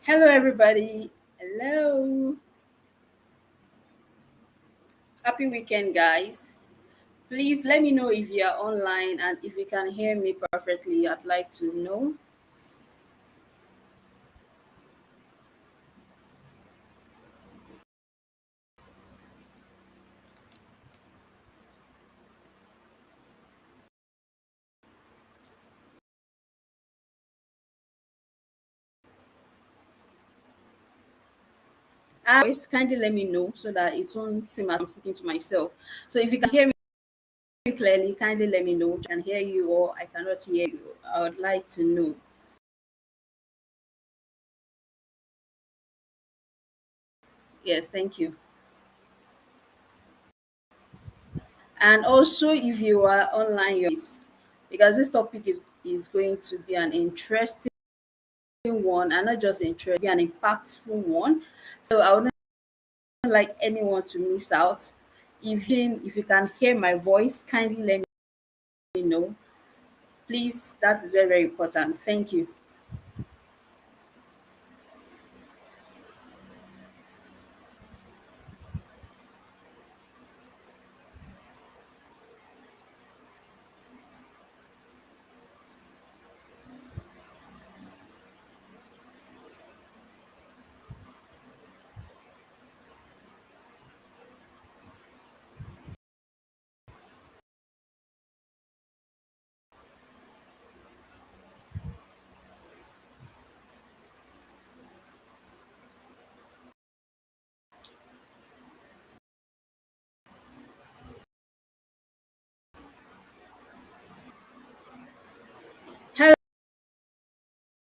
Hello, everybody. Hello. Happy weekend, guys. Please let me know if you are online and if you can hear me perfectly. I'd like to know. Voice, kindly let me know so that it won't seem as I'm speaking to myself. So if you can hear me clearly, kindly let me know. I can hear you or I cannot hear you. I would like to know. Yes, thank you. And also, if you are online, because this topic is going to be an interesting one and not just interesting, be an impactful one. So I wouldn't like anyone to miss out. If you can hear my voice, kindly let me know. Please, that is very, very important. Thank you.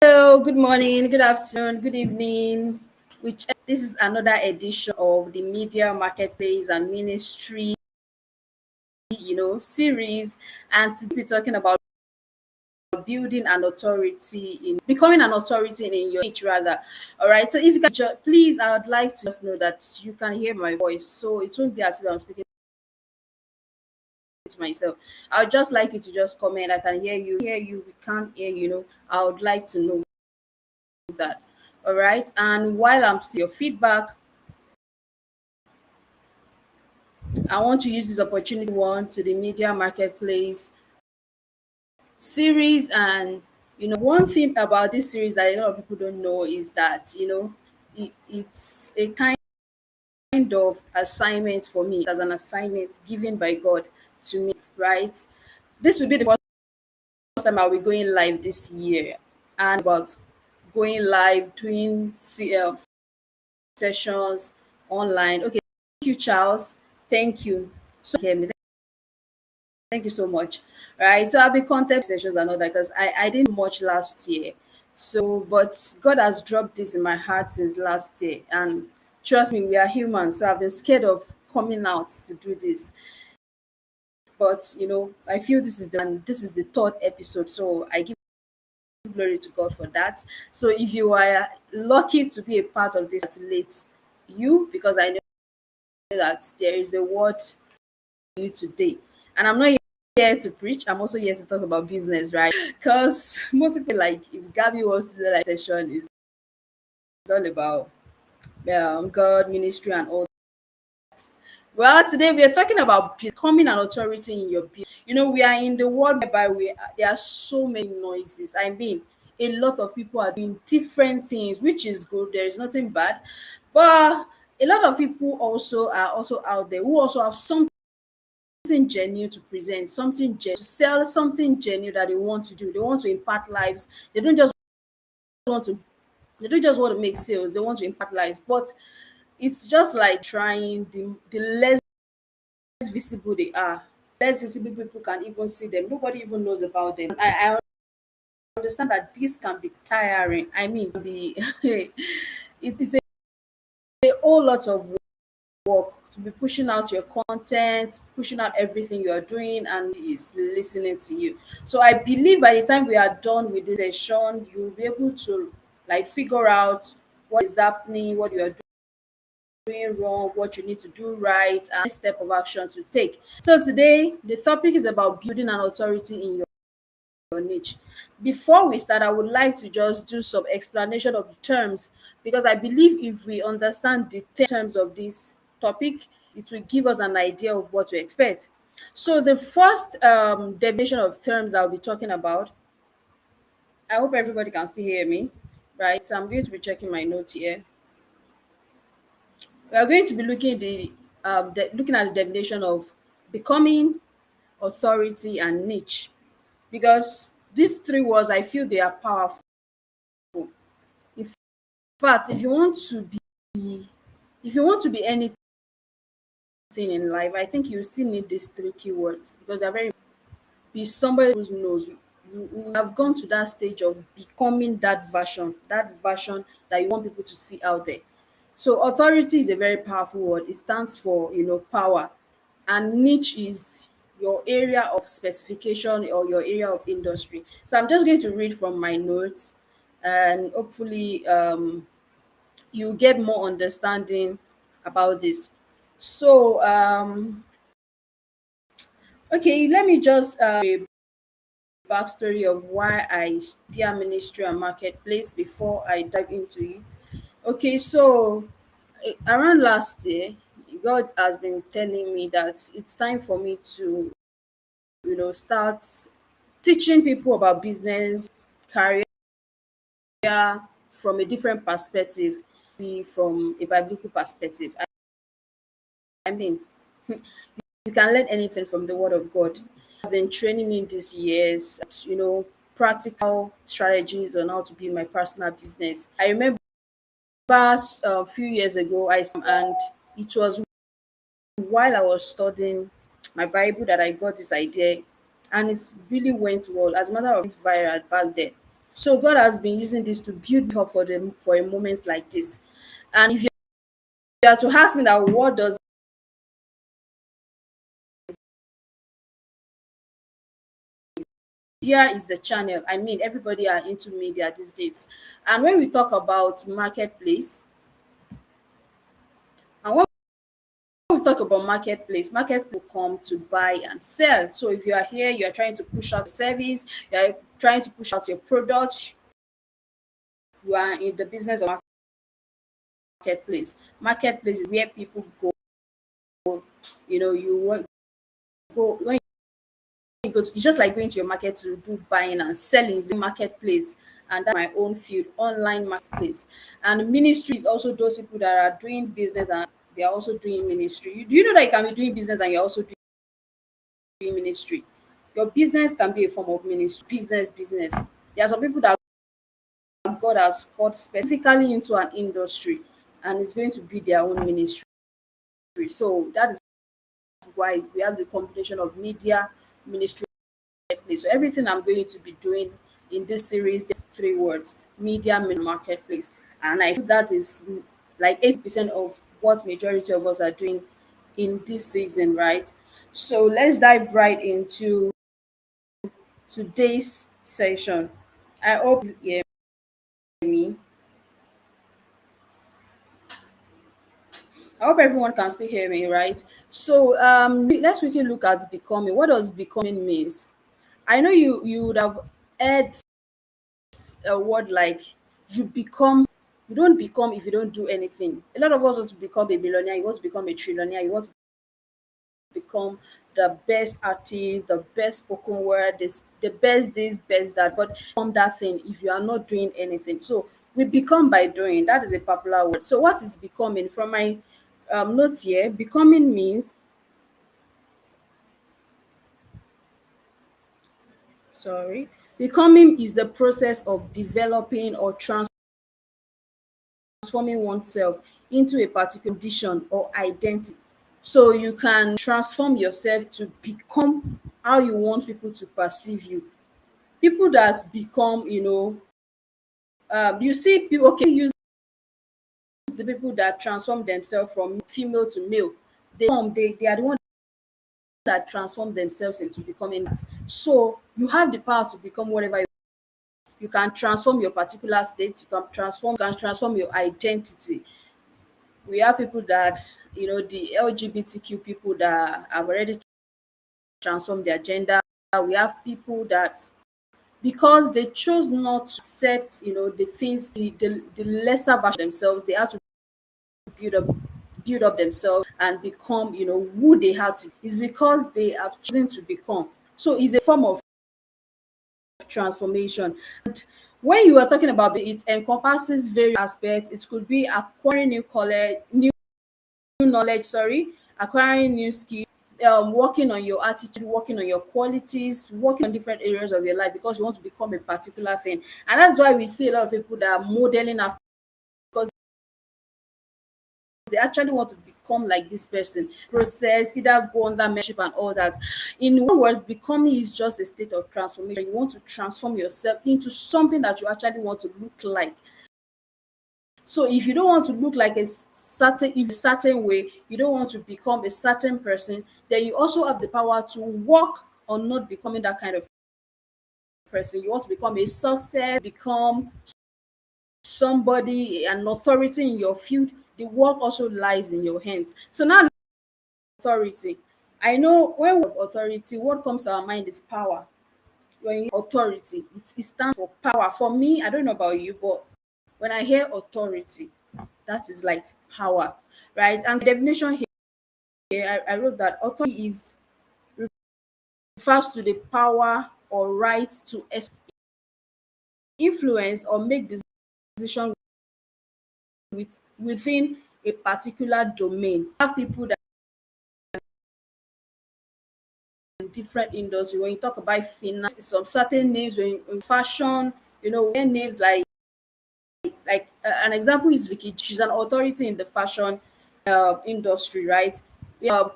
Hello, good morning, good afternoon, good evening. Which this is another edition of the Media Marketplace and Ministry, series, and to be talking about building an authority in becoming an authority in your niche rather. All right, so if you can please, I would like to just know that you can hear my voice, so it won't be as if I'm speaking to myself. I would just like you to just comment. I can hear you, we can't hear you. I would like to know that. All right, and while I'm still your feedback, I want to use this opportunity one to the Media Marketplace series. And one thing about this series that a lot of people don't know is that it's a kind of assignment for me, as an assignment given by God to me, right? This will be the first time I'll be going live this year, and about going live, doing sessions online. Okay, thank you, Charles. Thank you. So hear me. Thank you so much. Right. So I'll be content sessions and all that because I didn't do much last year. So, but God has dropped this in my heart since last year. And trust me, we are humans. So I've been scared of coming out to do this. But I feel this is the third episode. So I give glory to God for that. So if you are lucky to be a part of this, congratulate you, because I know that there is a word for you today. And I'm not here to preach. I'm also here to talk about business, right? Because most people, like, if Gabby wants to do like session, is all about God, ministry, and all. Well, today we are talking about becoming an authority in your business. We are in the world whereby there are so many noises. I mean, a lot of people are doing different things, which is good. There is nothing bad, but a lot of people also are also out there who also have something genuine to present, something to sell, something genuine that they want to do. They want to impact lives. Want to they don't just want to make sales, they want to impact lives. But it's just like trying, the less visible they are, less visible people can even see them. Nobody even knows about them. I understand that this can be tiring. I mean, it is a whole lot of work to be pushing out your content, pushing out everything you are doing, and is listening to you. So I believe by the time we are done with this session, you'll be able to like figure out what is happening, what you are doing wrong, what you need to do right, and step of action to take. So today, the topic is about building an authority in your your niche. Before we start, I would like to just do some explanation of the terms, because I believe if we understand the terms of this topic, it will give us an idea of what to expect. So the first definition of terms I'll be talking about, I hope everybody can still hear me, right? So I'm going to be checking my notes here. We are going to be looking at the definition of becoming, authority, and niche, because these three words, I feel they are powerful. In fact, if you want to be anything in life, I think you still need these three keywords, because they're very, be somebody who knows you. You have gone to that stage of becoming that version that you want people to see out there. So authority is a very powerful word. It stands for, power, and niche is your area of specification or your area of industry. So I'm just going to read from my notes, and hopefully you get more understanding about this. So okay, let me just backstory of why I steer ministry and marketplace before I dive into it. Okay, so around last year, God has been telling me that it's time for me to, start teaching people about business, career from a different perspective, be from a biblical perspective. I mean, you can learn anything from the Word of God. Has been training me these years, practical strategies on how to build my personal business. I remember a few years ago, and it was while I was studying my Bible that I got this idea, and it really went well. As a matter of fact, viral back then. So God has been using this to build me up for them for a moment like this. And if you are to ask me that, what does media is the channel. I mean, everybody are into media these days. And when we talk about marketplace, and when we talk about market will come to buy and sell. So if you are here, you are trying to push out service, you are trying to push out your product, you are in the business of marketplace. Marketplace is where people go. You want go when you go to, it's just like going to your market to do buying and selling. Is a marketplace, and that's my own field, online marketplace. And ministry is also those people that are doing business and they are also doing ministry. Do you know that you can be doing business and you're also doing ministry? Your business can be a form of ministry. Business. There are some people that God has called specifically into an industry, and it's going to be their own ministry. So that is why we have the combination of media, ministry, marketplace. So everything I'm going to be doing in this series, these three words: media, marketplace. And I feel that is like 80% of what majority of us are doing in this season, right? So let's dive right into today's session. I hope you hear me. I hope everyone can still hear me, right? So let's quickly look at becoming. What does becoming means? I know you would have heard a word like you become. You don't become if you don't do anything. A lot of us want to become a billionaire, you want to become a trillionaire, you want to become the best artist, the best spoken word, the best this, best that, but become that thing if you are not doing anything. So we become by doing. That is a popular word. So what is becoming? From my notes here, becoming means, sorry, becoming is the process of developing or transforming oneself into a particular condition or identity. So you can transform yourself to become how you want people to perceive you. People that become, you see people, okay, use the people that transform themselves from female to male. They are the ones that transform themselves into becoming that. So you have the power to become whatever you can transform your particular state, you can transform your identity. We have people that, the LGBTQ people that have already transformed their gender. We have people that because they chose not to accept, the things, the lesser version of themselves. They had to build up build up themselves and become, who they had to. It's because they have chosen to become. So it's a form of transformation. And when you are talking about it encompasses various aspects. It could be acquiring new knowledge, sorry, acquiring new skill, working on your attitude, working on your qualities, working on different areas of your life because you want to become a particular thing. And that's why we see a lot of people that are modeling after, because they actually want to become like this person. Process, either go under mentorship and all that. In one words, becoming is just a state of transformation. You want to transform yourself into something that you actually want to look like. So if you don't want to look like a certain way, you don't want to become a certain person, then you also have the power to work on not becoming that kind of person. You want to become a success, become somebody, an authority in your field. The work also lies in your hands. So now, authority. I know when we have authority, what comes to our mind is power. When you authority, it stands for power. For me, I don't know about you, but when I hear authority, that is like power, right? And the definition here, I wrote that authority is refers to the power or right to influence or make decision within a particular domain. Have people that in different industry. When you talk about finance, some certain names. When in fashion, names like an example is Vicky. She's an authority in the fashion industry, right?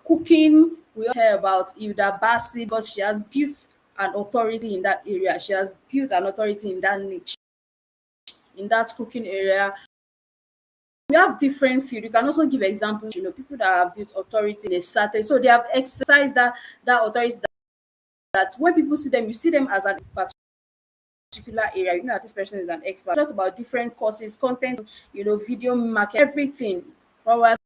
Cooking, we all hear about Hilda Bassi because she has built an authority in that area. She has built an authority in that niche, in that cooking area. We have different field. You can also give examples, people that have built authority in a certain, so they have exercised that authority, that when people see them, you see them as an particular area. You know that this person is an expert. Talk about different courses, content, video market, everything. When we're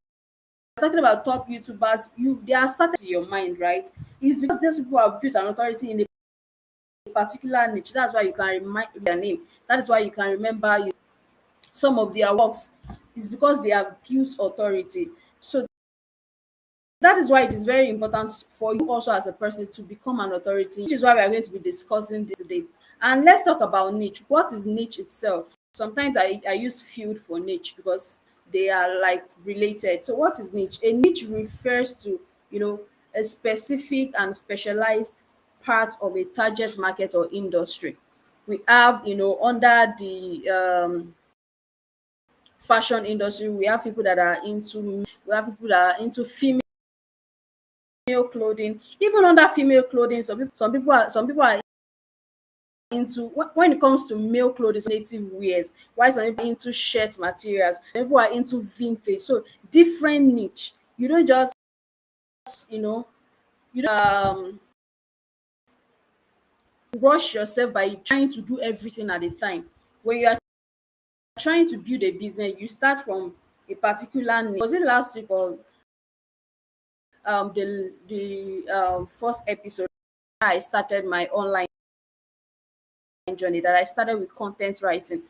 talking about top YouTubers, they are started in your mind, right? It's because these people have built an authority in a particular niche. That's why you can remind their name. That is why you can remember some of their works. It's because they have built authority. So that is why it is very important for you also as a person to become an authority, which is why we are going to be discussing this today. And let's talk about niche. What is niche itself? Sometimes I use field for niche because they are like related. So what is niche? A niche refers to, a specific and specialized part of a target market or industry. We have, under the fashion industry, we have people that are into, we have people that are into female clothing. Even under female clothing, some people are into, when it comes to male clothing, native wears, while some people are into shirt materials, some people are into vintage. So different niche. You don't just, you know you don't rush yourself by trying to do everything at a time. When you are trying to build a business, you start from a particular niche. Was it last week or the first episode I started my online journey, that I started with content writing.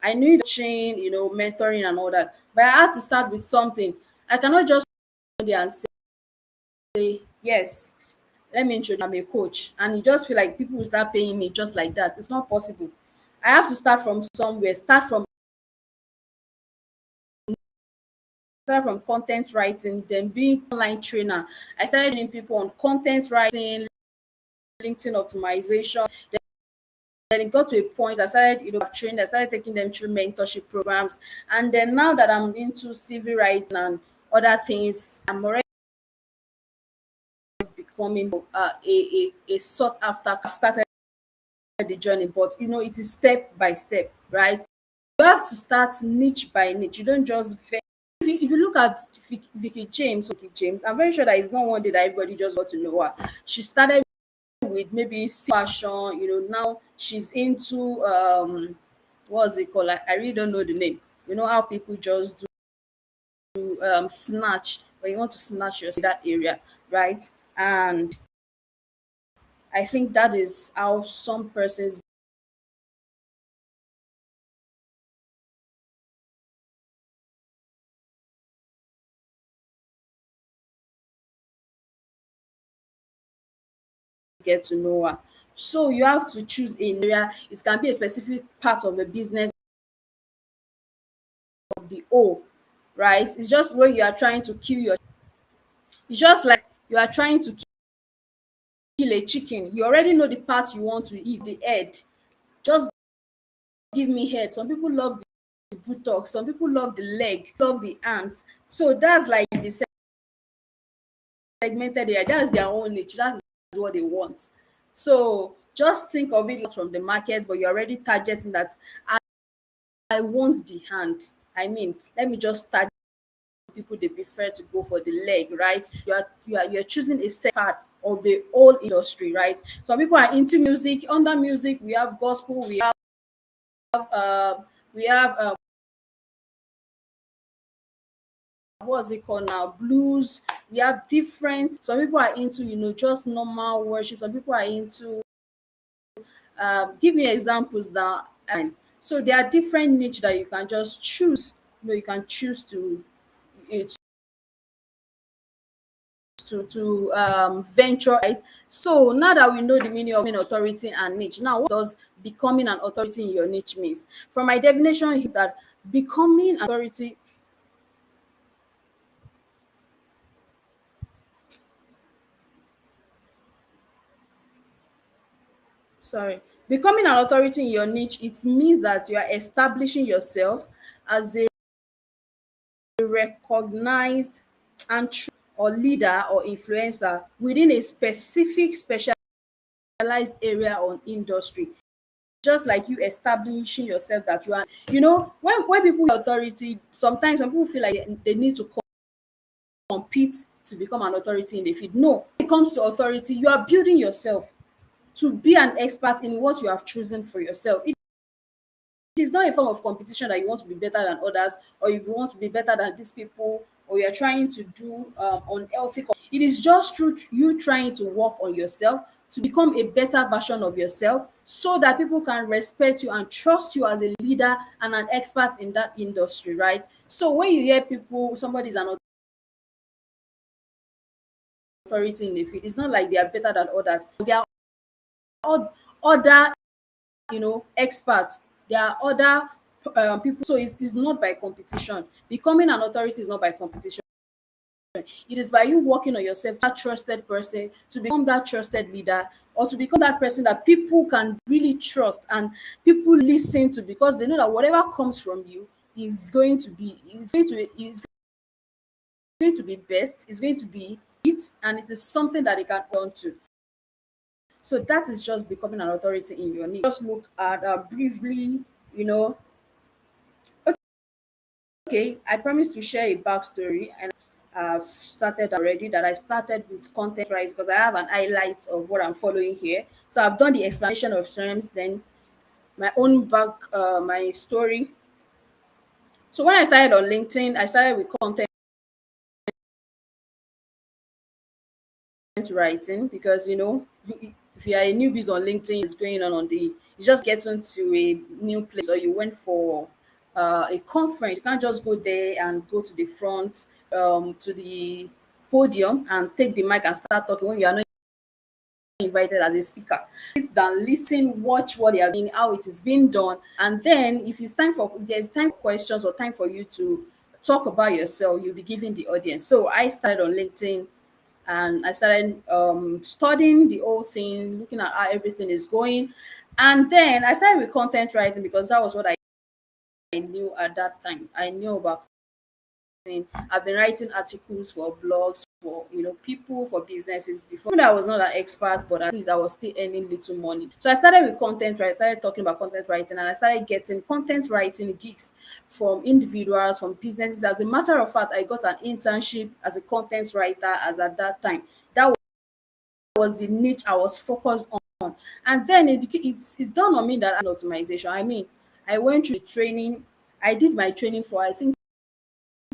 I knew the chain, mentoring and all that, but I had to start with something. I cannot just go there and say, yes, let me introduce, I'm a coach, and you just feel like people will start paying me just like that. It's not possible. I have to start from somewhere, start from content writing, then being online trainer. I started training people on content writing, LinkedIn optimization. Then it got to a point I started, training, I started taking them through mentorship programs. And then now that I'm into CV writing and other things, I'm already becoming a sought after. I've started the journey, but it is step by step, right? You have to start niche by niche. You don't just if you look at Vicky James, I'm very sure that it's not one day that everybody just got to know her. She started with maybe fashion, now she's into what's it called? I really don't know the name. You know how people just do snatch, when you want to snatch yourself in that area, right? And I think that is how some persons get to know her. So you have to choose an area. It can be a specific part of the business of the whole, right? It's just where you are trying to kill your it's just like you are trying to kill a chicken. You already know the part you want to eat, the head. Just give me head. Some people love the buttocks, some people love the leg, love the ants. So that's like the segmented area. That's their own niche. That's what they want. So just think of it from the market, but you're already targeting that I want the hand. I mean, let me just target people they prefer to go for the leg, right? You're choosing a set part of the whole industry, right? Some people are into music. Under music, we have gospel, uh, we have what's it called now? Blues. We have different. Some people are into just normal worship. Some people are into give me examples that and so there are different niche that you can just choose. You can choose to eh, venture, right? So now that we know the meaning of being authority and niche, now what does becoming an authority in your niche means? From my definition is that becoming an authority sorry becoming an authority in your niche, it means that you are establishing yourself as a recognized and or leader or influencer within a specific specialized area or industry. Just like you establishing yourself that you are, when people authority, sometimes some people feel like they need to compete to become an authority in the field. No, when it comes to authority, you are building yourself to be an expert in what you have chosen for yourself. It is not a form of competition that you want to be better than others, or you want to be better than these people, or you're trying to do unhealthy. It is just through you trying to work on yourself to become a better version of yourself so that people can respect you and trust you as a leader and an expert in that industry, right? So when you hear people, somebody is an authority in the field, it's not like they are better than others. There are other experts. There are other people. So it is not by competition. Becoming an authority is not by competition. It is by you working on yourself, that trusted person, to become that trusted leader, or to become that person that people can really trust and people listen to, because they know that whatever comes from you is going to be best, is going to be it, and it is something that they can turn to. So that is just becoming an authority in your niche. Just look at briefly, you know. Okay, I promised to share a backstory, and I've started already. That I started with content right because I have an highlight of what I'm following here. So I've done the explanation of terms, then my own my story. So when I started on LinkedIn, I started with content writing because if you are a newbie on LinkedIn, it's going on the you just get into a new place, or you went for a conference. You can't just go there and go to the front to the podium and take the mic and start talking when you are not invited as a speaker. Sit down, listen, watch what they are doing, how it is being done, and then if there's time for questions or time for you to talk about yourself, you'll be giving the audience. So I started on LinkedIn and I started studying the whole thing, looking at how everything is going. And then I started with content writing because that was what I knew at that time. I knew about writing. I've been writing articles for blogs for people, for businesses before. Even though I was not an expert, but at least I was still earning little money. So I started with content writing. I started talking about content writing, and I started getting content writing gigs from individuals, from businesses. As a matter of fact, I got an internship as a content writer as at that time. That was the niche I was focused on. And then it dawned on me that I'm optimization. I mean, I went through the training. I did my training for I think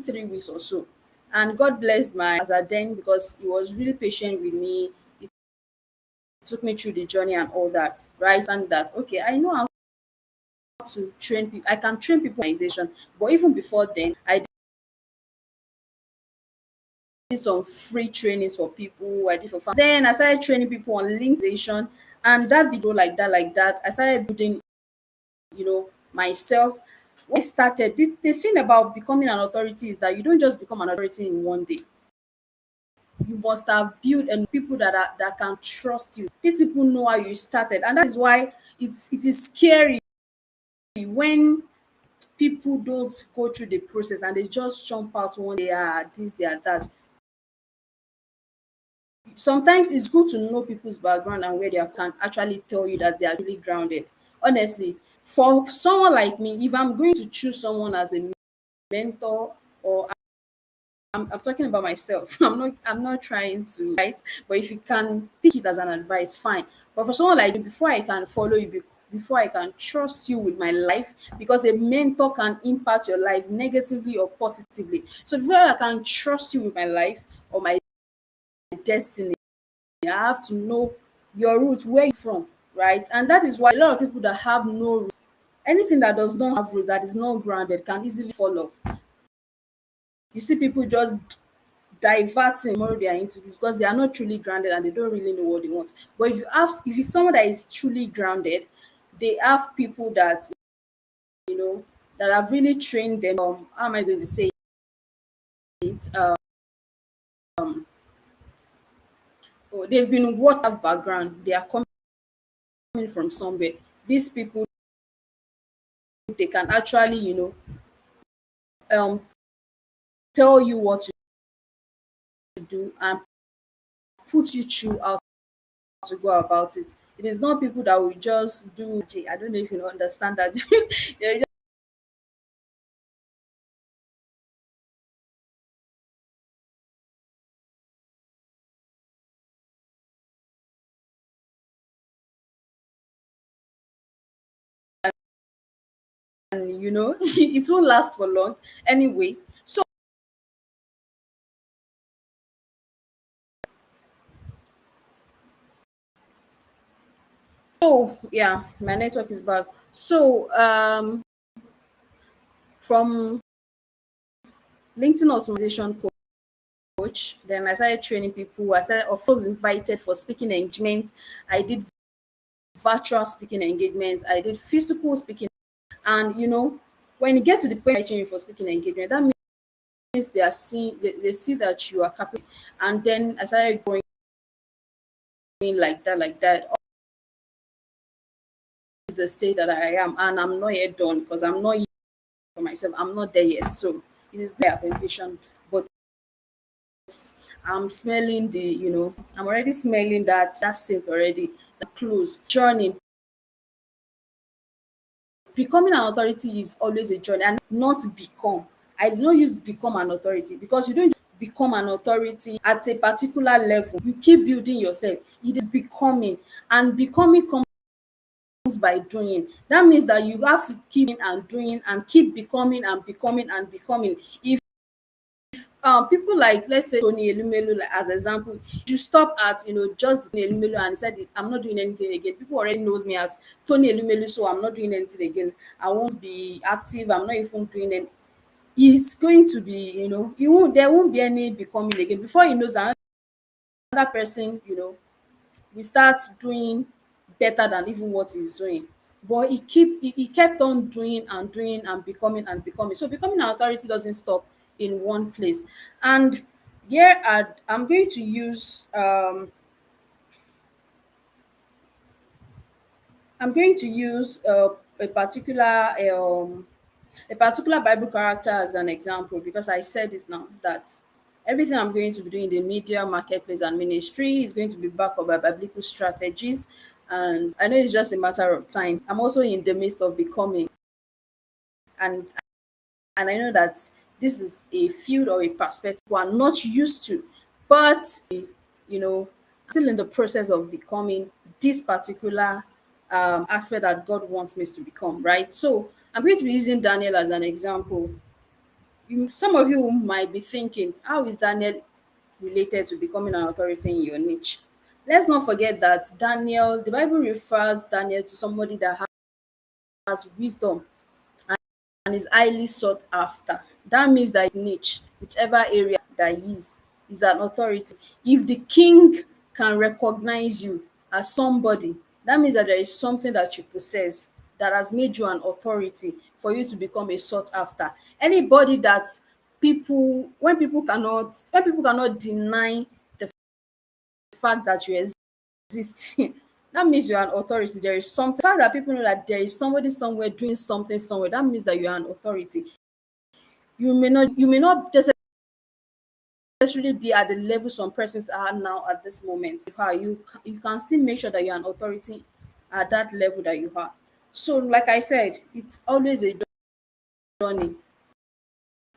3 weeks or so. And God blessed my as then because he was really patient with me. He took me through the journey and all that, right? And that okay, I know how to train people. I can train people in organization, but even before then, I some free trainings for people. I did for fun. Then I started training people on LinkedIn, and that video like that. I started building, myself. When I started, the thing about becoming an authority is that you don't just become an authority in one day. You must have built and people that can trust you. These people know how you started, and that is why it is scary when people don't go through the process and they just jump out one day, this, they are that. Sometimes it's good to know people's background and where they are can actually tell you that they are really grounded. Honestly, for someone like me, if I'm going to choose someone as a mentor, or I'm talking about myself. I'm not trying to, right? But if you can pick it as an advice, fine. But for someone like you, before I can follow you, before I can trust you with my life, because a mentor can impact your life negatively or positively. So before I can trust you with my life or my destiny, I have to know your roots, where you from, right? And that is why a lot of people that have no root, anything that does not have root, that is not grounded, can easily fall off. You see people just diverting more they are into this because they are not truly grounded and they don't really know what they want. But if you someone that is truly grounded, they have people that that have really trained them. How am I going to say it? Oh, they've been what have background. They are coming from somewhere. These people, they can actually um tell you what to do and put you through how to go about it. It is not people that will just do. I don't know if you understand that. They and it won't last for long anyway. So yeah, my network is back. So from LinkedIn optimization coach, then I started training people. I started also invited for speaking engagement. I did virtual speaking engagements. I did physical speaking, and when you get to the point of training for speaking engagement, that means they are seeing they see that you are capable. And then I started going like that up to the state that I am, and I'm not yet done because I'm not yet for myself. I'm not there yet, so it is there. I'm patient, but I'm smelling I'm already smelling that scent already. The close journey. Becoming an authority is always a journey and not become. I do not use become an authority because you don't become an authority at a particular level. You keep building yourself. It is becoming, and becoming comes by doing. That means that you have to keep and doing and keep becoming and becoming and becoming. If people like, let's say, Tony Elumelu, like, as example, you stop at just Tony Elumelu and said I'm not doing anything again. People already knows me as Tony Elumelu, so I'm not doing anything again. I won't be active. I'm not even doing it. He's going to be, he won't there won't be any becoming again. Before he knows, another person, we start doing better than even what he's doing. But he kept on doing and doing and becoming and becoming. So becoming an authority doesn't stop in one place. And here I'm going to use a particular Bible character as an example, because I said it now that everything I'm going to be doing in the media, marketplace, and ministry is going to be backed up by biblical strategies. And I know it's just a matter of time. I'm also in the midst of becoming, and I know that this is a field or a perspective I'm not used to, but I'm still in the process of becoming this particular aspect that God wants me to become, right? So I'm going to be using Daniel as an example. Some of you might be thinking, how is Daniel related to becoming an authority in your niche? Let's not forget that the Bible refers Daniel to somebody that has wisdom and is highly sought after. That means that his niche, whichever area that he is, is an authority. If the king can recognize you as somebody, that means that there is something that you possess that has made you an authority for you to become a sought after. Anybody that people cannot deny the fact that you exist, that means you're an authority. There is something. The fact that people know that there is somebody somewhere doing something somewhere, that means that you're an authority. You may not necessarily be at the level some persons are now at this moment. You can still make sure that you're an authority at that level that you are. So, like I said, it's always a journey.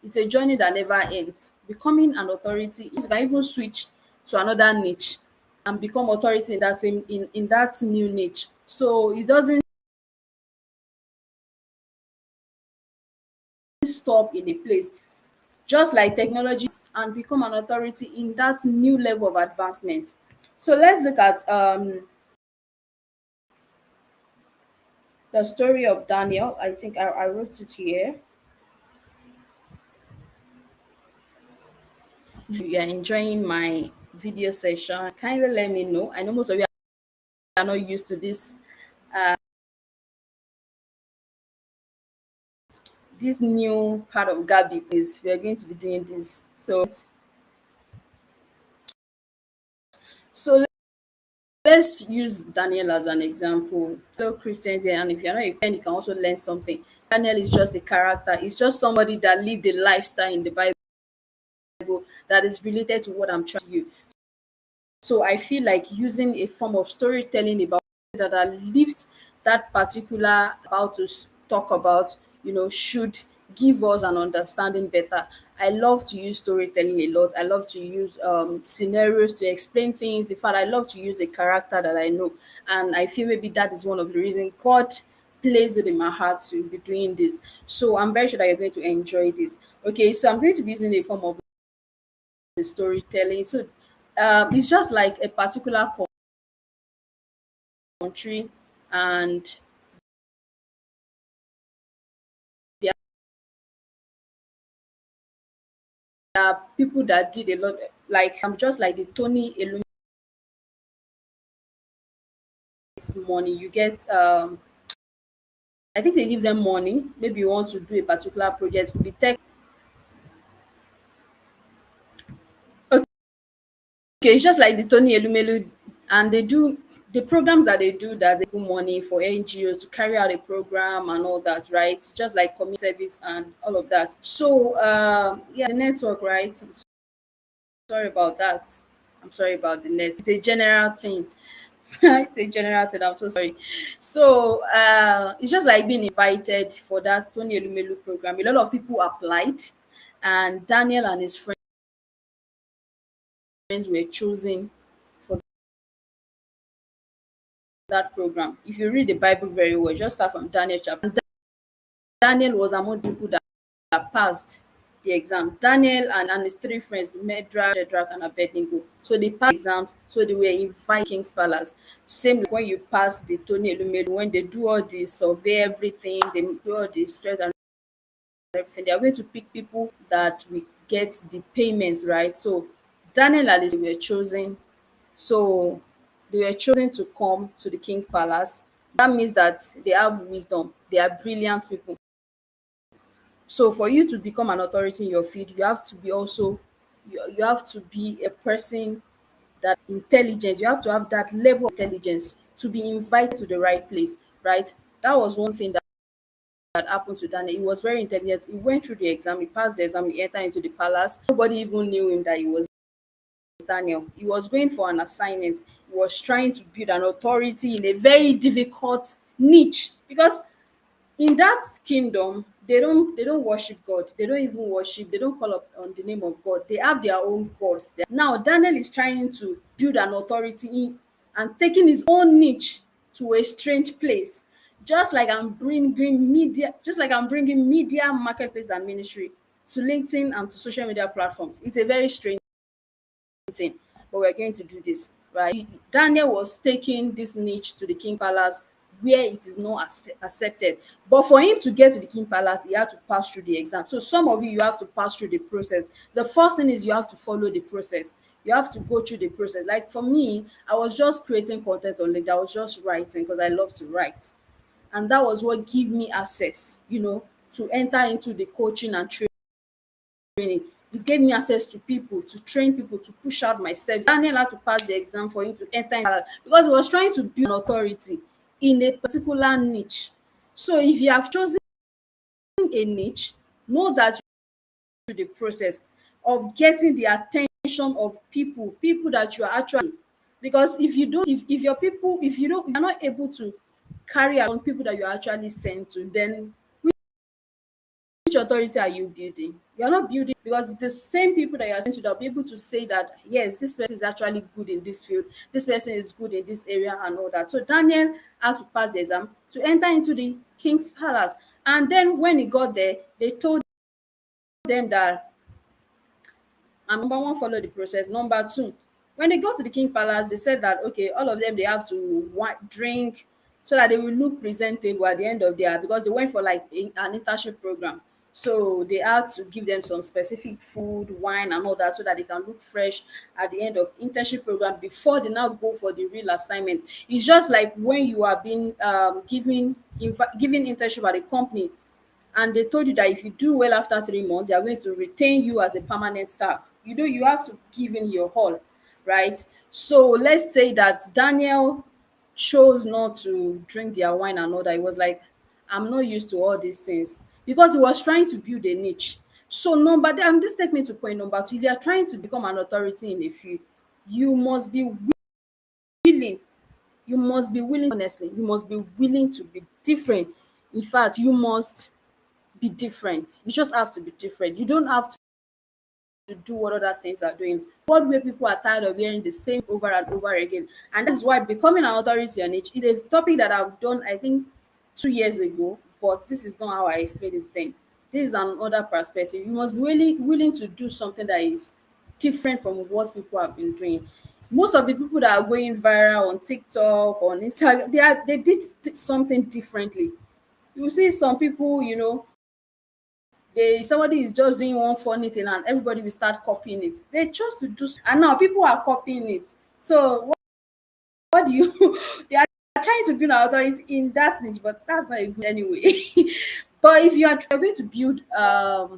It's a journey that never ends. Becoming an authority, you can even switch to another niche and become authority in that new niche. So it doesn't stop in a place. Just like technology and become an authority in that new level of advancement. So let's look at the story of Daniel. I think I wrote it here. If you are enjoying my video session, kindly let me know. I know most of you are not used to this new part of Gabi, please. We are going to be doing this. So let's use Daniel as an example. Fellow Christians here, and if you're not a Christian, you can also learn something. Daniel is just a character. It's just somebody that lived a lifestyle in the Bible that is related to what I'm trying to you. So I feel like using a form of storytelling about that lift that particular about to talk about, should give us an understanding better. I love to use storytelling a lot. I love to use scenarios to explain things. In fact, I love to use a character that I know. And I feel maybe that is one of the reasons God placed it in my heart to be doing this. So I'm very sure that you're going to enjoy this. Okay, so I'm going to be using a form of the storytelling. So it's just like a particular country, and there are people that did a lot. Like I'm just like the Tony Illuminates money. You get I think they give them money. Maybe you want to do a particular project, could be tech. Okay, it's just like the Tony Elumelu, and they do the programs that they do that they put money for NGOs to carry out a program and all that, right? Just like community service and all of that. So yeah, the network, right? Sorry about that. I'm sorry about the net. It's a general thing. It's a general thing. I'm so sorry. So it's just like being invited for that Tony Elumelu program. A lot of people applied, and Daniel and his friends were chosen for that program. If you read the Bible very well, just start from Daniel chapter. Daniel was among the people that passed the exam. Daniel and his three friends, Medra, Shadrach, and Abednego. So they passed exams, so they were invited to King's Palace. Same like when you pass the Tony Elumelu, when they do all the survey, everything, they do all the stress and everything, they are going to pick people that will get the payments, right? So Daniel and his were chosen. So they were chosen to come to the King Palace. That means that they have wisdom. They are brilliant people. So for you to become an authority in your field, you have to be also you have to be a person that intelligent. You have to have that level of intelligence to be invited to the right place, right? That was one thing that happened to Daniel. He was very intelligent. He went through the exam, he passed the exam, he entered into the palace. Nobody even knew him that he was Daniel. He was going for an assignment. He was trying to build an authority in a very difficult niche because in that kingdom they don't worship God. They don't even worship. They don't call up on the name of God. They have their own gods. Now Daniel is trying to build an authority in and taking his own niche to a strange place. Just like I'm bringing media, marketplace, and ministry to LinkedIn and to social media platforms. It's a very strange thing, but we're going to do this, right? Daniel was taking this niche to the king palace where it is not accepted. But for him to get to the king palace, he had to pass through the exam. So some of you have to pass through the process. The first thing is you have to follow the process. You have to go through the process. Like for me, I was just creating content on LinkedIn. I was just writing because I love to write. And that was what gave me access, to enter into the coaching and training. It gave me access to people, to train people, to push out myself. Daniel had to pass the exam for him to enter because he was trying to build an authority in a particular niche. So if you have chosen a niche, know that through the process of getting the attention of people that you are actually, because if you don't, if your people, if you don't, if you're not able to carry along people that you're actually sent to, then which authority are you building? You're not building, because it's the same people that you are sent to that will be able to say that yes, this person is actually good in this field, this person is good in this area and all that. So Daniel had to pass the exam to enter into the king's palace. And then when he got there, they told them that, and number one, follow the process. Number two, when they got to the king palace, they said that okay, all of them, they have to drink so that they will look presentable at the end of their, because they went for like an internship program. So they had to give them some specific food, wine and all that, so that they can look fresh at the end of internship program before they now go for the real assignment. It's just like when you are being given internship at a company, and they told you that if you do well after 3 months, they are going to retain you as a permanent staff. You have to give in your all, right? So let's say that Daniel chose not to drink their wine and all that. He was like, I'm not used to all these things, because he was trying to build a niche. So and this takes me to point number two. If you are trying to become an authority in a field, you must be willing. You must be willing, honestly, you must be willing to be different. In fact, you must be different. You just have to be different. You don't have to do what other things are doing. What way people are tired of hearing the same over and over again. And that's why becoming an authority on it is a topic that I've done, I think, 2 years ago, but this is not how I explain it then. This is another perspective. You must be really willing to do something that is different from what people have been doing. Most of the people that are going viral on TikTok, on Instagram, they did something differently. You see some people, somebody is just doing one funny thing and everybody will start copying it. They chose to do, and now people are copying it. So what do you they are trying to build an authority in that niche, but that's not a good anyway. But if you are going to build a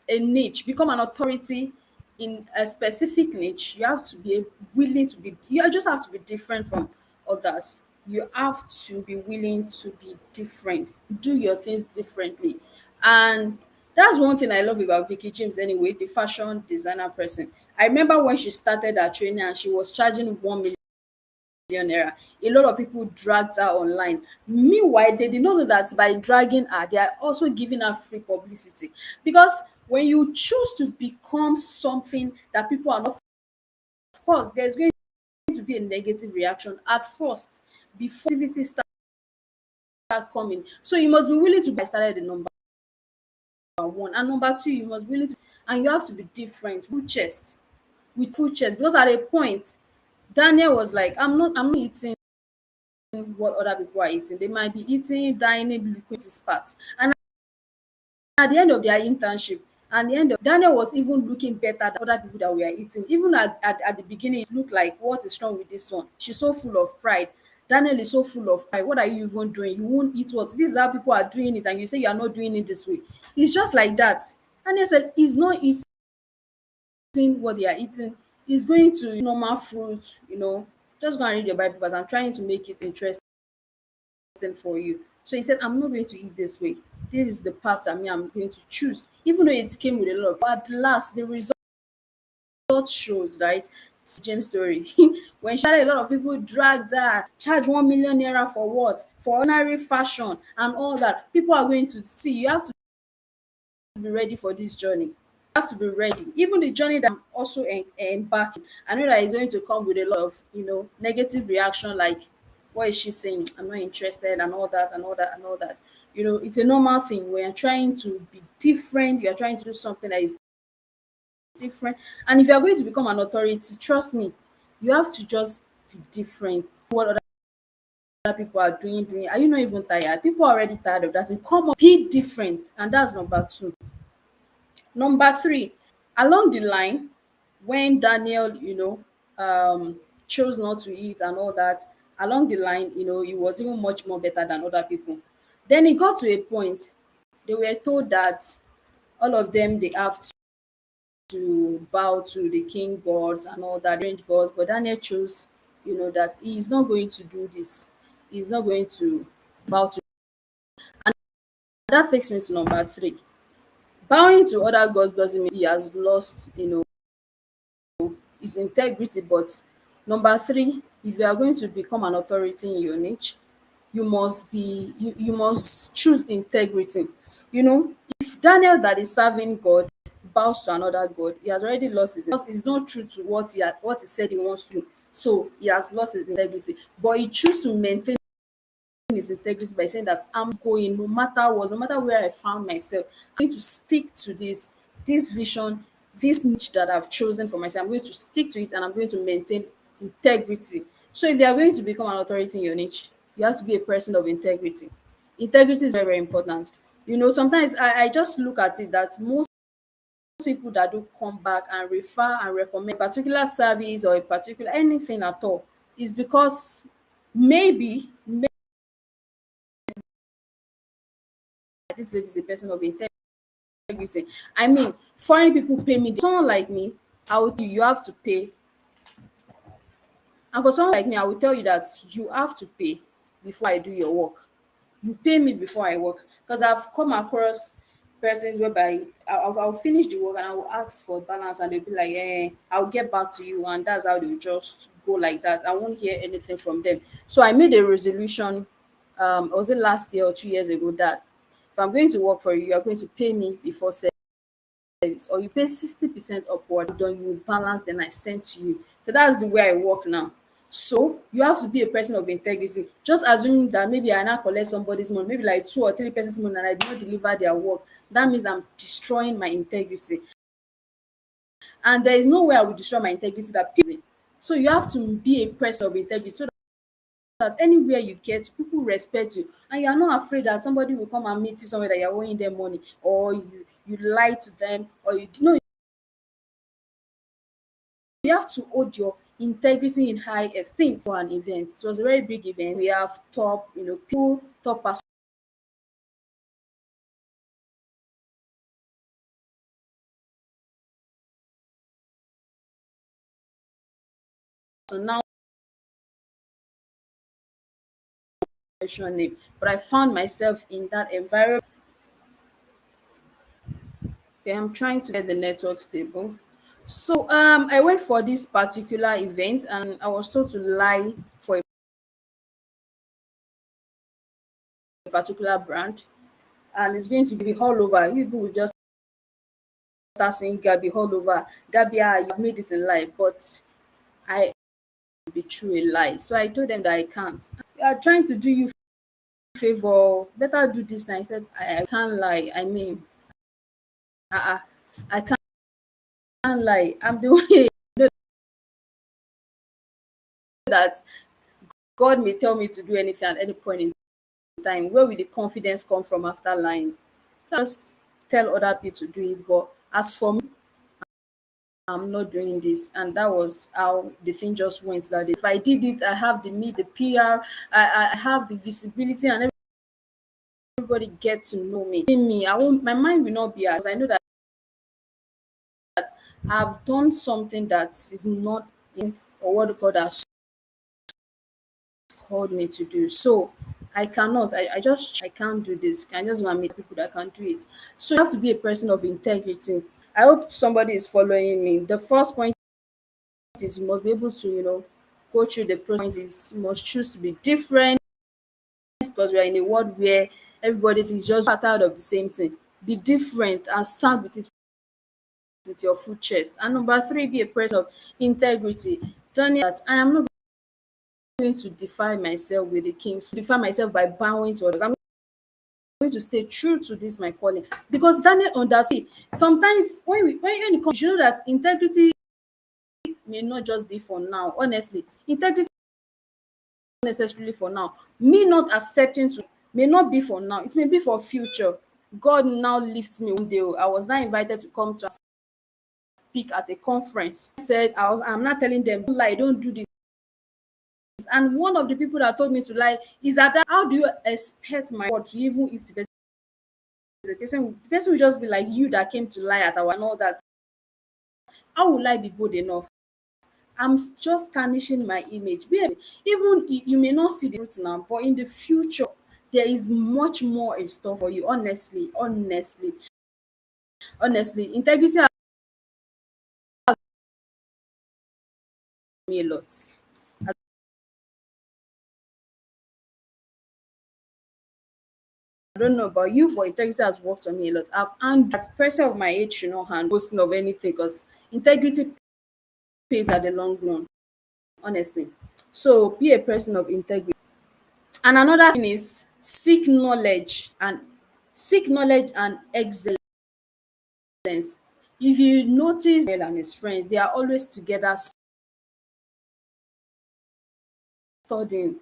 niche, become an authority in a specific niche, you have to be willing to be, you just have to be different from others. You have to be willing to be different, do your things differently. And that's one thing I love about Vicky James anyway, the fashion designer person. I remember when she started her training and she was charging 1 million naira. A lot of people dragged her online. Meanwhile, they did not know that by dragging her, they are also giving her free publicity. Because when you choose to become something that people are not, of course, there's going to be a negative reaction at first before activity start coming. So you must be willing to. I started the number one, and number two, you must be willing to, and you have to be different. Full chest, because at a point, Daniel was like, I'm not eating what other people are eating. They might be eating, dining, liquid parts. And at the end of their internship, and the end of Daniel was even looking better than other people that we are eating. Even at the beginning, it looked like, what is wrong with this one? She's so full of pride. Daniel is so full of pride. What are you even doing? You won't eat what? This is how people are doing it, and you say you are not doing it this way. It's just like that. And he said he's not eating what they are eating. He's going to normal fruit, just go and read your Bible verse. I'm trying to make it interesting for you. So he said, I'm not going to eat this way. This is the path that I'm going to choose. Even though it came with a lot, but at last the result shows, right? James story. When she started, a lot of people dragged her, charge 1 million naira for what? For ordinary fashion and all that. People are going to see. You have to be ready for this journey. You have to be ready. Even the journey that I'm also embarking, I know that it's going to come with a lot of, negative reaction, like, what is she saying? I'm not interested, and all that, and all that, and all that. It's a normal thing when you're trying to be different, you're trying to do something that is different. And if you're going to become an authority, trust me, you have to just be different. What other people are doing. Are you not even tired? People are already tired of that. And come on, be different. And that's number two. Number three, along the line, when Daniel, chose not to eat and all that, along the line, he was even much more better than other people. Then it got to a point, they were told that all of them, they have to bow to the king gods and all that, strange gods. But Daniel chose, that he is not going to do this. He's not going to bow to. That takes me to number three. Bowing to other gods doesn't mean he has lost, his integrity. But number three, if you are going to become an authority in your niche, you must choose integrity. If Daniel that is serving God bows to another god, he has already lost his, because it's not true to what he said he wants to do. So he has lost his integrity. But he choose to maintain his integrity by saying that I'm going, no matter what, no matter where I found myself, I'm going to stick to this vision, this niche that I've chosen for myself. I'm going to stick to it, and I'm going to maintain integrity. So if you are going to become an authority in your niche, you have to be a person of integrity. Integrity is very, very important. Sometimes I just look at it that most people that do come back and refer and recommend a particular service or a particular anything at all is because maybe this lady is a person of integrity. I mean, foreign people pay me. Someone like me, I would you have to pay. And for someone like me, I will tell you that you have to pay before I do your work. You pay me before I work. Because I've come across persons whereby I'll finish the work and I will ask for balance, and they'll be like, I'll get back to you. And that's how they'll just go like that. I won't hear anything from them. So I made a resolution, was it last year or 2 years ago, that if I'm going to work for you, you're going to pay me before service, or you pay 60% upward, then you balance, then I send to you. So that's the way I work now. So you have to be a person of integrity. Just assuming that maybe I now collect somebody's money, maybe like two or three persons' money, and I do not deliver their work, that means I'm destroying my integrity. And there is no way I will destroy my integrity that people. So you have to be a person of integrity so that anywhere you get, people respect you, and you are not afraid that somebody will come and meet you somewhere that you're owing them money, or you lie to them, or you have to hold your integrity in high esteem. For an event, it was a very big event. We have top, people, top personnel name, but I found myself in that environment. Okay, I'm trying to get the network stable. So I went for this particular event, and I was told to lie for a particular brand, and it's going to be all over. People will just start saying Gabby all over. Gabby, you've made it in life, but I be true a lie. So I told them that I can't. They are trying to do you favor. Better do this. And I said I can't lie. I mean, uh, I can't lie. I'm the way that God may tell me to do anything at any point in time. Where will the confidence come from after lying? So I just tell other people to do it. But as for me, I'm not doing this. And that was how the thing just went that day. If I did it, I have the PR, I have the visibility, and everybody gets to know me. I won't, my mind will not be as I know that I've done something that is not in, or what God has called me to do. So I cannot, I can't do this. I just want to meet people that can do it. So you have to be a person of integrity. I hope somebody is following me. The first point is you must be able to, go through the process. Is you must choose to be different, because we are in a world where everybody is just tired of the same thing. Be different and stand with it with your full chest. And number three, be a person of integrity. Turning that I am not going to defy myself with the kings, defy myself by bowing to others. I'm going to stay true to this my calling, because Daniel understood. Sometimes when it comes, you know that integrity may not just be for now. Honestly, integrity necessarily for now. Me not accepting to may not be for now. It may be for future. God now lifts me one day. I was now invited to come to speak at a conference. I said I'm not telling them don't lie, don't do this. And one of the people that told me to lie is that how do you expect my word to even if the person will just be like you that came to lie at our and all that. How will I be good enough? I'm just tarnishing my image. Even you may not see the truth now, but in the future, there is much more in store for you. Honestly, integrity has me a lot. I don't know about you, but integrity has worked on me a lot. I've and that pressure of my age should not hand boasting of anything because integrity pays at the long run, honestly. So be a person of integrity. And another thing is seek knowledge and excellence. If you notice Daniel and his friends, they are always together studying.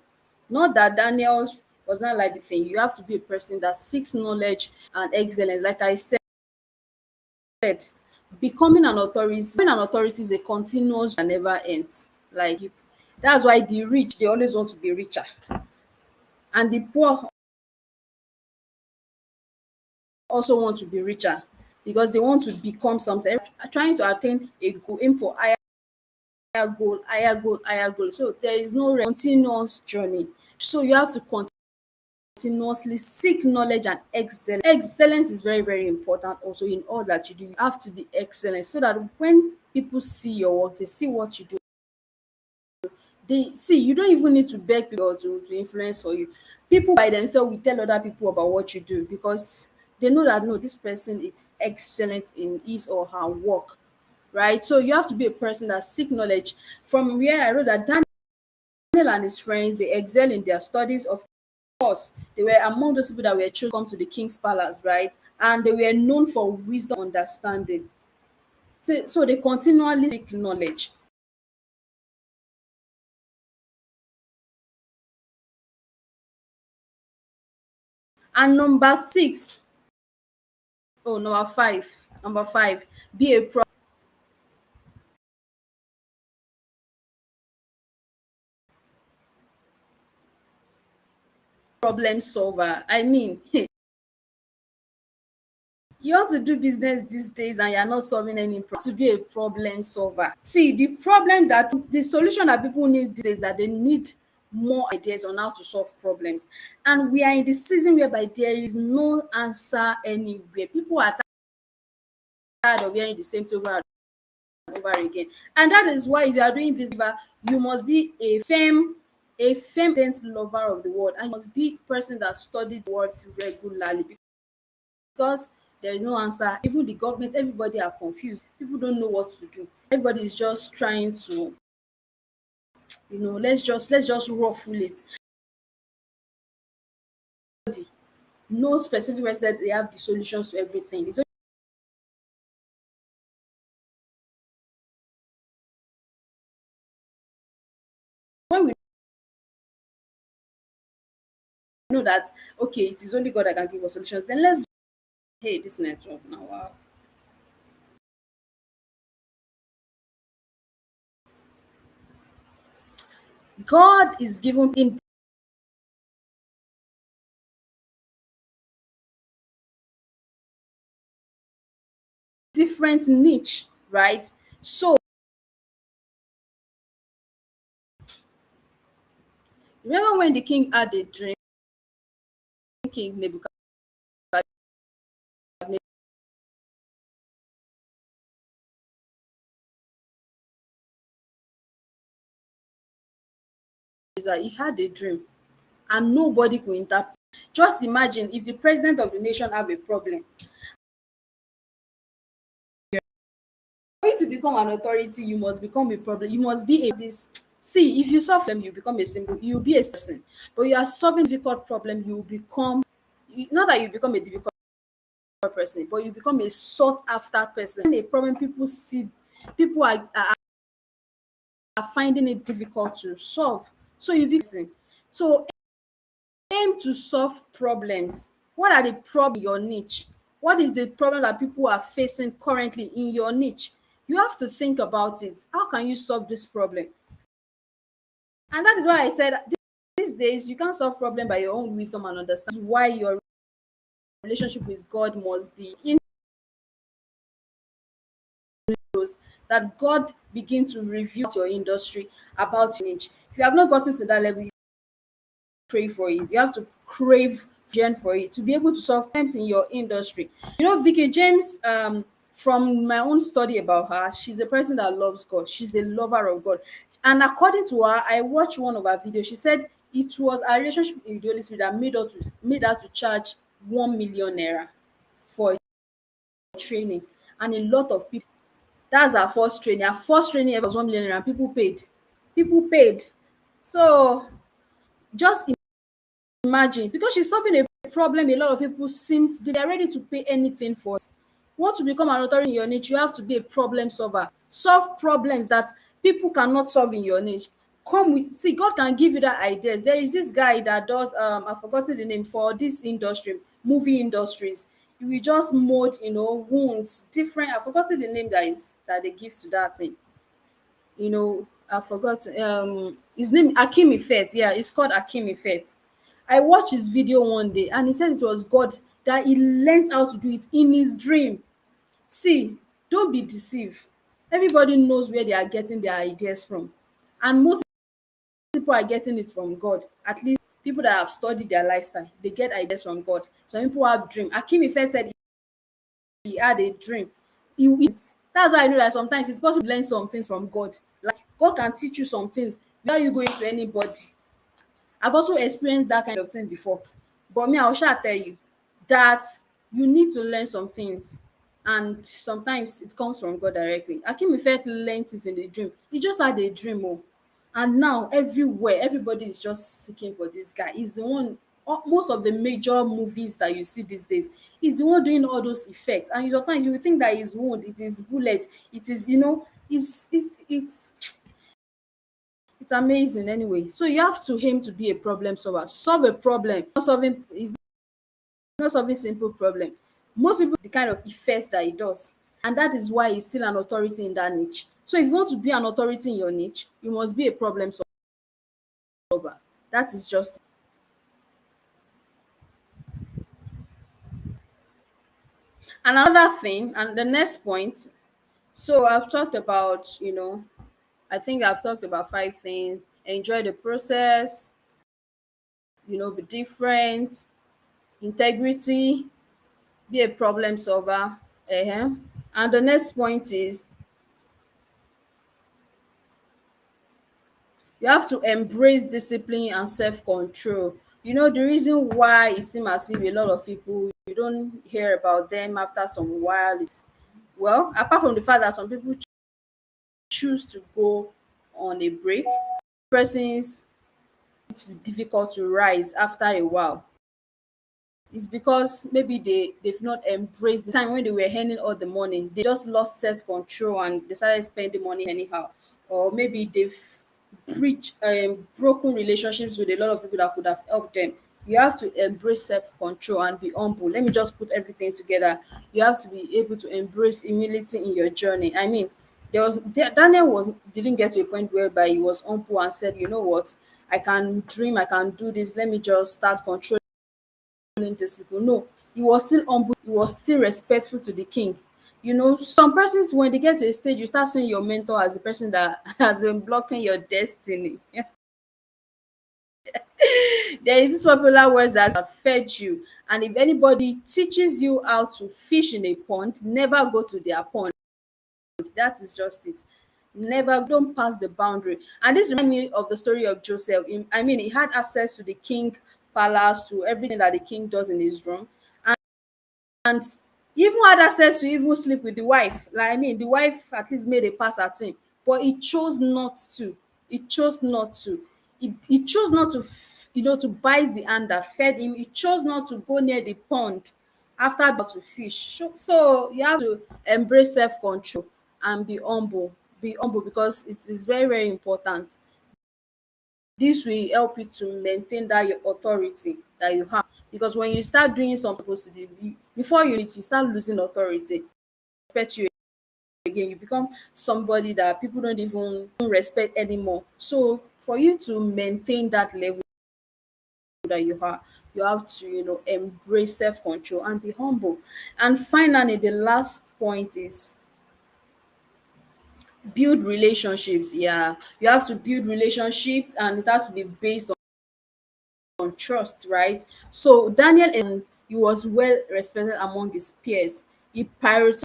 Not that Daniel was not like the thing. You have to be a person that seeks knowledge and excellence. Like I said, becoming an authority is a continuous that never ends. That's why the rich they always want to be richer, and the poor also want to be richer because they want to become something. Trying to attain a goal, aim for higher goal. So there is no continuous journey. So you have to continuously seek knowledge and excellence. Excellence is very, very important also in all that you do. You have to be excellent so that when people see your work, they see what you do. They see you don't even need to beg people to influence for you. People by themselves will tell other people about what you do because they know that no, this person is excellent in his or her work, right? So you have to be a person that seek knowledge. From where I wrote that Daniel and his friends they excel in their studies. Of course, they were among those people that were chosen to come to the king's palace, right? And they were known for wisdom, understanding. So they continually seek knowledge. And number five, be a problem solver. I mean, you want to do business these days and you're not solving any problem. To be a problem solver. See, the solution that people need these days that they need more ideas on how to solve problems. And we are in the season whereby there is no answer anywhere. People are tired of hearing the same thing over and over again. And that is why if you are doing business, you must be a firm dense lover of the word and you must be a person that studied words regularly because there is no answer. Even the government, everybody are confused. People don't know what to do. Everybody is just trying to, let's just ruffle it. No specific person said they have the solutions to everything. It's when we know that okay, it is only God that can give us solutions, then let's hey this network now. Wow. God is given in different niche, right? So remember when the king had a dream, King Nebuchadnezzar, he had a dream and nobody could interpret. Just imagine if the president of the nation have a problem. For you to become an authority, you must become a problem. You must be a this. See, if you solve them, you become a symbol. You be a person, but you are solving difficult problem. You become not that you become a difficult person, but you become a sought after person. When a problem people see, people are finding it difficult to solve. So you be person. So aim to solve problems. What are the problems in your niche? What is the problem that people are facing currently in your niche? You have to think about it. How can you solve this problem? And that is why I said these days you can't solve problem by your own wisdom and understand why your relationship with God must be in those that God begin to review your industry about your niche. If you have not gotten to that level, pray for it. You have to crave vision for it to be able to solve problems in your industry. You know, Vicky James, from my own study about her, she's a person that loves God. She's a lover of God. And according to her, I watched one of her videos. She said it was a relationship with the Holy Spirit that made her to charge 1 million naira for training. And a lot of people, that's her first training. Her first training ever was 1 million naira and people paid. People paid. So just imagine, because she's solving a problem a lot of people seems they are ready to pay anything for it. Want to become an authority in your niche, you have to be a problem solver. Solve problems that people cannot solve in your niche. Come with, see, God can give you that ideas. There is this guy that does I've forgotten the name for this industry, movie industries. You will just mold, wounds, different. I've forgotten the name that they give to that thing. I forgot his name, Akim Effect. Yeah, it's called Akim Effect. I watched his video one day and he said it was God that he learned how to do it in his dream. See, don't be deceived. Everybody knows where they are getting their ideas from. And most people are getting it from God. At least people that have studied their lifestyle, they get ideas from God. Some people have dream. Akim Effect said he had a dream. That's why I know that sometimes it's possible to learn some things from God. Like God can teach you some things without you going to anybody. I've also experienced that kind of thing before. But me, I'll shall tell you that you need to learn some things. And sometimes it comes from God directly. Akim Effect learned it in the dream. He just had a dream. Oh. And now everywhere, everybody is just seeking for this guy. He's the one, most of the major movies that you see these days, he's the one doing all those effects. And sometimes you will think that his wound, it is bullet, it is, it's amazing anyway. So you have to aim to be a problem solver. Solve a problem. Not solving is not solving simple problem. Most people the kind of effects that he does. And that is why he's still an authority in that niche. So if you want to be an authority in your niche, you must be a problem solver. That is just. And another thing, and the next point. So I've talked about, I think I've talked about 5 things. Enjoy the process, be different, integrity, be a problem solver. And the next point is you have to embrace discipline and self-control. The reason why it seems as if a lot of people you don't hear about them after some while is, well, apart from the fact that some people choose to go on a break, persons it's difficult to rise after a while. It's because maybe they've not embraced the time when they were earning all the money. They just lost self-control and decided spending money anyhow. Or maybe they've broken relationships with a lot of people that could have helped them. You have to embrace self-control and be humble. Let me just put everything together. You have to be able to embrace humility in your journey. I mean, Daniel didn't get to a point whereby he was humble and said, you know what, I can dream, I can do this. Let me just start controlling these people. No, he was still humble, he was still respectful to the king. Some persons, when they get to a stage, you start seeing your mentor as the person that has been blocking your destiny. There is this popular words that have fed you, and if anybody teaches you how to fish in a pond, never go to their pond. That is just it. Never, don't pass the boundary. And this reminds me of the story of Joseph. He had access to the king palace, to everything that the king does in his room. And he even had access to even sleep with the wife. Like, the wife at least made a pass at him, but he chose not to. He chose not to. He chose not to, to bite the hand that fed him. He chose not to go near the pond after about to fish. So you have to embrace self-control and be humble. Be humble because it is very, very important. This will help you to maintain that your authority that you have. Because when you start doing something supposed to do, before you need, you start losing authority. Respect you again, you become somebody that people don't even respect anymore. So for you to maintain that level that you have to, embrace self-control and be humble. And finally, the last point is build relationships. Yeah, you have to build relationships, and it has to be based on trust, right? So Daniel, he was well respected among his peers. He prioritized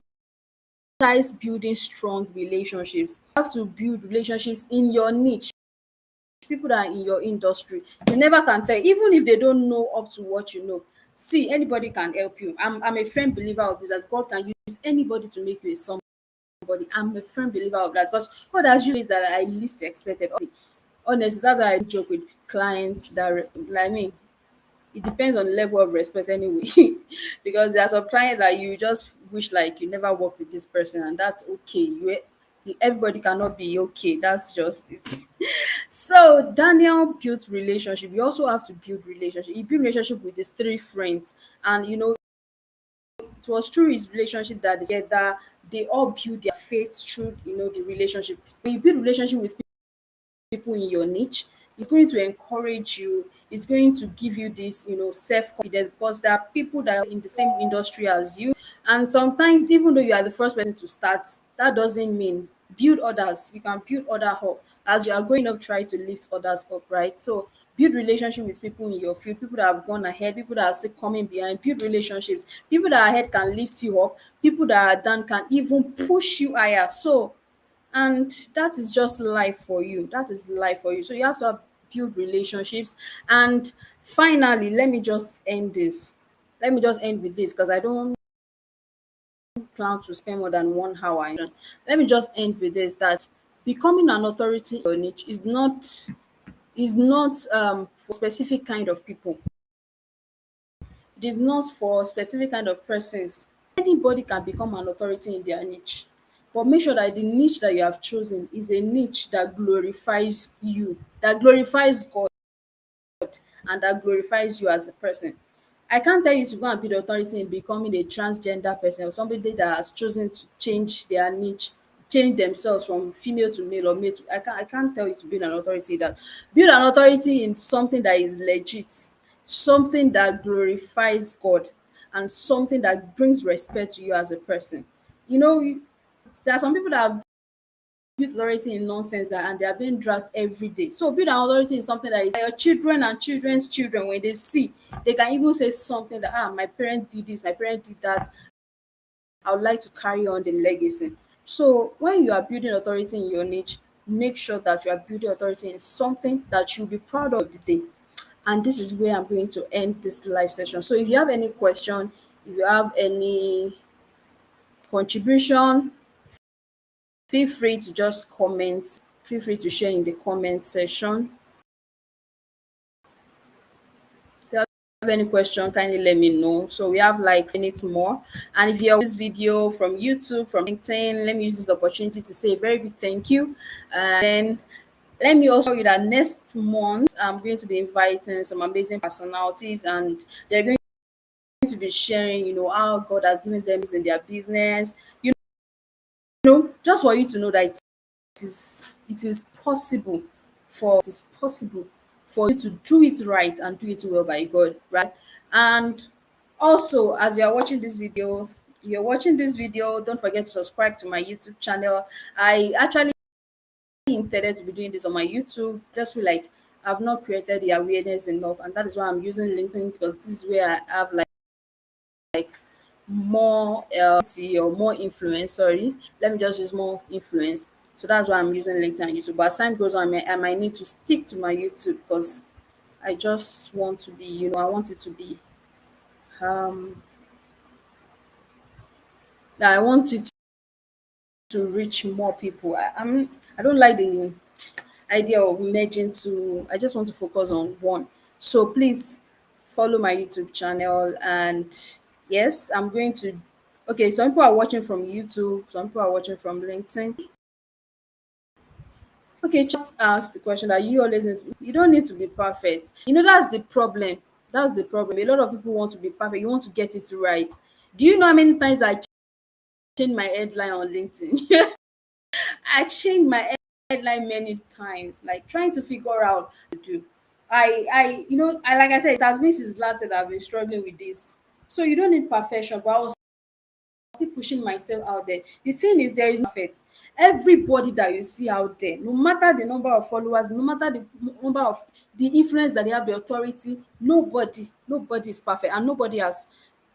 building strong relationships. You have to build relationships in your niche, people that are in your industry. You never can tell, even if they don't know up to what you know. See, anybody can help you. I'm a firm believer of this, that God can use anybody to make you a somebody. I'm a firm believer of that, because God has used ways that I least expected. Honestly, that's why I joke with clients that like me. It depends on the level of respect anyway. Because there are some clients that you just wish like you never work with this person, and that's okay. Everybody cannot be okay. That's just it. So Daniel built relationship. You also have to build relationship. He built relationship with his three friends, and it was through his relationship that they all built their faith through the relationship. When you build relationship with people in your niche, it's going to encourage you, it's going to give you this self-confidence, because there are people that are in the same industry as you. And sometimes, even though you are the first person to start, that doesn't mean build others. You can build other up as you are growing up. Try to lift others up, right? So build relationship with people in your field, people that have gone ahead, people that are still coming behind. Build relationships. People that are ahead can lift you up, people that are down can even push you higher. So, and that is just life for you. That is life for you. So you have to build relationships. And finally, let me just end with this, because I don't plan to spend more than 1 hour. Let me just end with this, that becoming an authority in your niche is not for specific kind of people. It is not for specific kind of persons. Anybody can become an authority in their niche. But make sure that the niche that you have chosen is a niche that glorifies you, that glorifies God, and that glorifies you as a person. I can't tell you to go and be the authority in becoming a transgender person, or somebody that has chosen to change their niche, change themselves from female to male or male to. I can't tell you to build an authority in that. Build an authority in something that is legit, something that glorifies God, and something that brings respect to you as a person. You know, there are some people that have build authority in nonsense, and they are being dragged every day. So build an authority in something that is your children and children's children, when they see, they can even say something that, my parents did this, my parents did that. I would like to carry on the legacy. So when you are building authority in your niche, make sure that you are building authority in something that you'll be proud of the day. And this is where I'm going to end this live session. So if you have any question, if you have any contribution, feel free to just comment. Feel free to share in the comment section. If you have any question, kindly let me know. So we have like minutes more. And if you're this video from YouTube, from LinkedIn, let me use this opportunity to say a very big thank you. And then let me also tell you that next month I'm going to be inviting some amazing personalities, and they're going to be sharing, how God has given them in their business. Just for you to know that it is possible for you to do it right and do it well by God, right? And also, as you are watching this video, don't forget to subscribe to my YouTube channel. I actually intended to be doing this on my YouTube, just feel like I've not created the awareness enough, and that is why I'm using LinkedIn, because this is where I have like more or more influence. Sorry, let me just use more influence. So that's why I'm using LinkedIn and YouTube. But as time goes on, I might need to stick to my YouTube, because I just want to be, I want it to be, um, I want it to reach more people. I don't like the idea of merging two. I just want to focus on one. So please follow my YouTube channel. And yes, I'm going to. Okay, some people are watching from YouTube, some people are watching from LinkedIn. Okay, just ask the question that you always need to, you don't need to be perfect. You know, that's the problem. That's the problem. A lot of people want to be perfect. You want to get it right. Do you know how many times I changed my headline on LinkedIn? I changed my headline many times, like trying to figure out what to do. Like I said, it has been since last year that I've been struggling with this. So you don't need perfection, but I was still pushing myself out there. The thing is, there is no perfect. Everybody that you see out there, no matter the number of followers, no matter the number of the influence that they have, the authority, nobody is perfect, and nobody has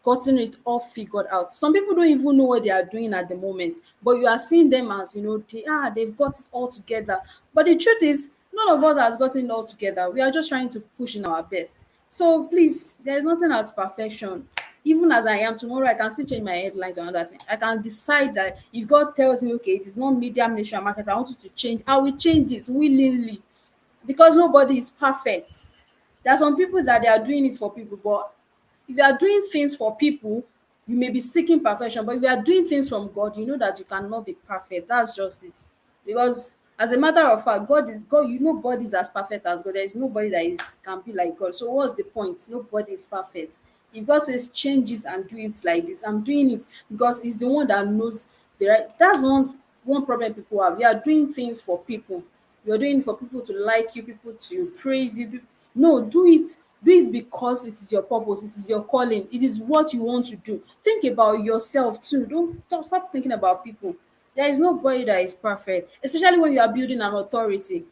gotten it all figured out. Some people don't even know what they are doing at the moment, but you are seeing them as, they've got it all together. But the truth is, none of us has gotten it all together. We are just trying to push in our best. So please, there is nothing as perfection. Even as I am tomorrow, I can still change my headlines or another thing. I can decide that if God tells me, okay, it is not media, nation, market, I want you to change, I will change it willingly, because nobody is perfect. There are some people that they are doing it for people, but if you are doing things for people, you may be seeking perfection. But if you are doing things from God, you know that you cannot be perfect. That's just it. Because as a matter of fact, God, nobody is as perfect as God. There is nobody that is can be like God. So what's the point? Nobody is perfect. If God says change it and do it like this, I'm doing it because He's the one that knows the right. That's one problem people have. You are doing things for people. You're doing it for people to like you, people to praise you. No, do it because it is your purpose, it is your calling, it is what you want to do. Think about yourself too. Don't stop thinking about people. There is nobody that is perfect, especially when you are building an authority.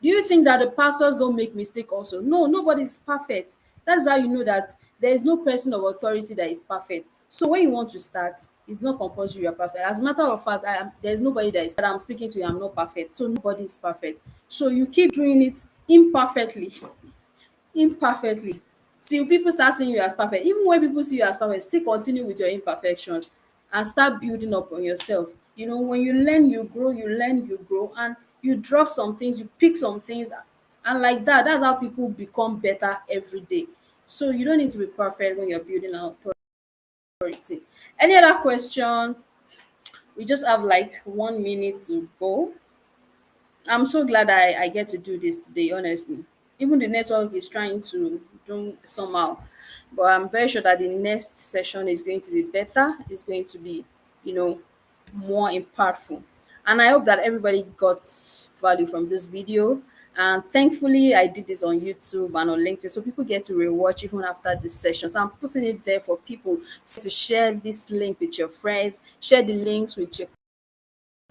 Do you think that the pastors don't make mistake also? No, nobody is perfect. That's how you know that there is no person of authority that is perfect. So when you want to start, it's not compulsory you are perfect. As a matter of fact, there's nobody that I'm speaking to, I'm not perfect. So nobody is perfect. So you keep doing it imperfectly till people start seeing you as perfect. Even when people see you as perfect, still continue with your imperfections and start building up on yourself. When you learn, you grow, and you drop some things, you pick some things, and like that, that's how people become better every day. So you don't need to be perfect when you're building an authority. Any other question? We just have like 1 minute to go. I'm so glad I get to do this today, honestly. Even the network is trying to do somehow. But I'm very sure that the next session is going to be better. It's going to be, you know, more impactful. And I hope that everybody got value from this video. And thankfully, I did this on YouTube and on LinkedIn, so people get to rewatch even after the session. So I'm putting it there for people to share this link with your friends, share the links with your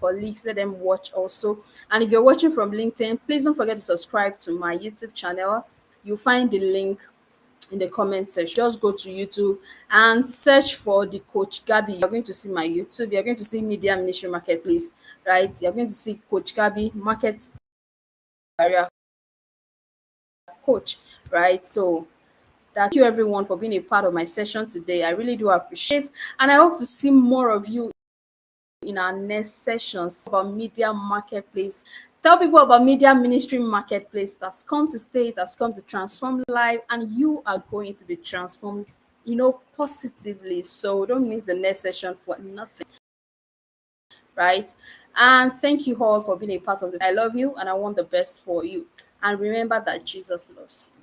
colleagues, let them watch also. And if you're watching from LinkedIn, please don't forget to subscribe to my YouTube channel. You'll find the link in the comment section. Just go to YouTube and search for the Coach Gabby. You're going to see my YouTube. You're going to see Media Ministry Marketplace, right? You're going to see Coach Gabby Market Career Coach, right? So thank you everyone for being a part of my session today. I really do appreciate, and I hope to see more of you in our next sessions about media marketplace. Tell people about media ministry marketplace that's come to stay, that's come to transform life, and you are going to be transformed, positively. So don't miss the next session for nothing, right? And thank you all for being a part of it. I love you and I want the best for you. And remember that Jesus loves you.